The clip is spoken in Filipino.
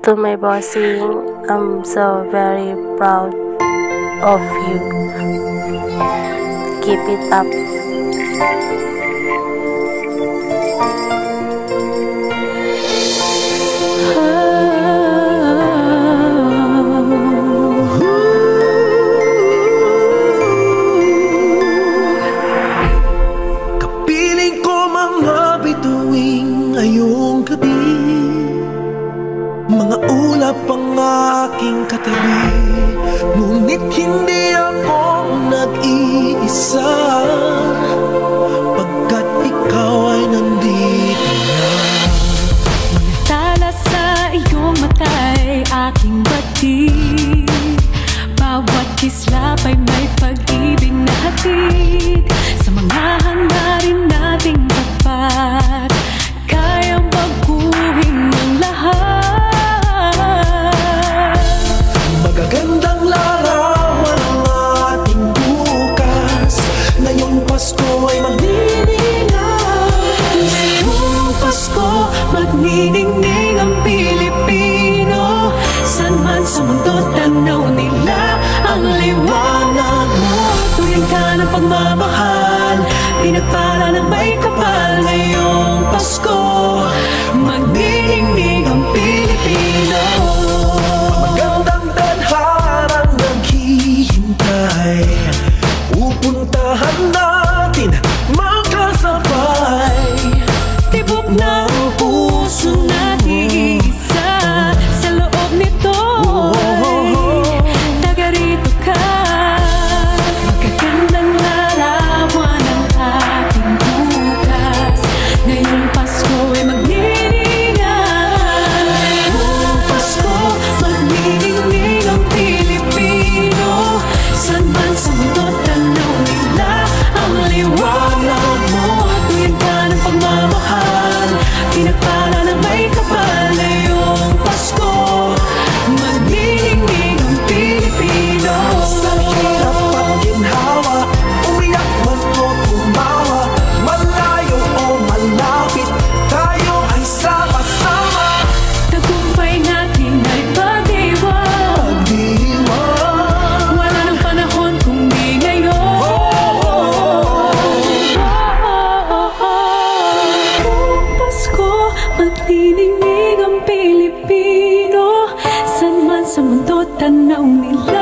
To my bossing, I'm so very proud of you. Keep it up. Kapiling ko mga bituing ngayong gabi, mga ulap ang aking katabi, ngunit hindi ako nag-iisa, pagkat ikaw ay nandito na. Tala sa iyong mata'y aking bati, bawat kislap ay may pag-ibig na hatid. Sa mga hangarin nating tapat, kayang baguhin ng lahat. Magagandang larawan ang ating bukas, ngayong Pasko ay magniningning. Ngayong Pasko, magniningning ang Pilipino. San man sa mundo, tanaw nila ang liwanag mo. Tuwing ka ng pagmamahal, pinagpala ng may kapal. Ngayong Pasko, magniningning ang Pilipino. Magandang tadharang naghihintay, pupuntahan natin magkasabay. Tibok ng puso natin isa, sa loob nito'y taga-rito ka. Magagandang larawan ang ating bukas, ngayong Pasko ay magniningay. Ngayong Pasko, magniningning ang Pilipino. San man sa mundo, tanaw nila ang liwanag mo. Tuwing ka ng pagmamahal, pinagpala ng may kapal. Ngayong Pasko, magniningning ang Pilipino. Sa hirap at ginhawa, umiyak man o tumawa, malayo o malapit, tayo ay sama-sama. Tagumpay natin ay pag-iwan, Pagdiwang, wala nang panahon kung di ngayon. Ngayong Pasko, magniningning ang Pilipino. San man sa mundo, tanaw nila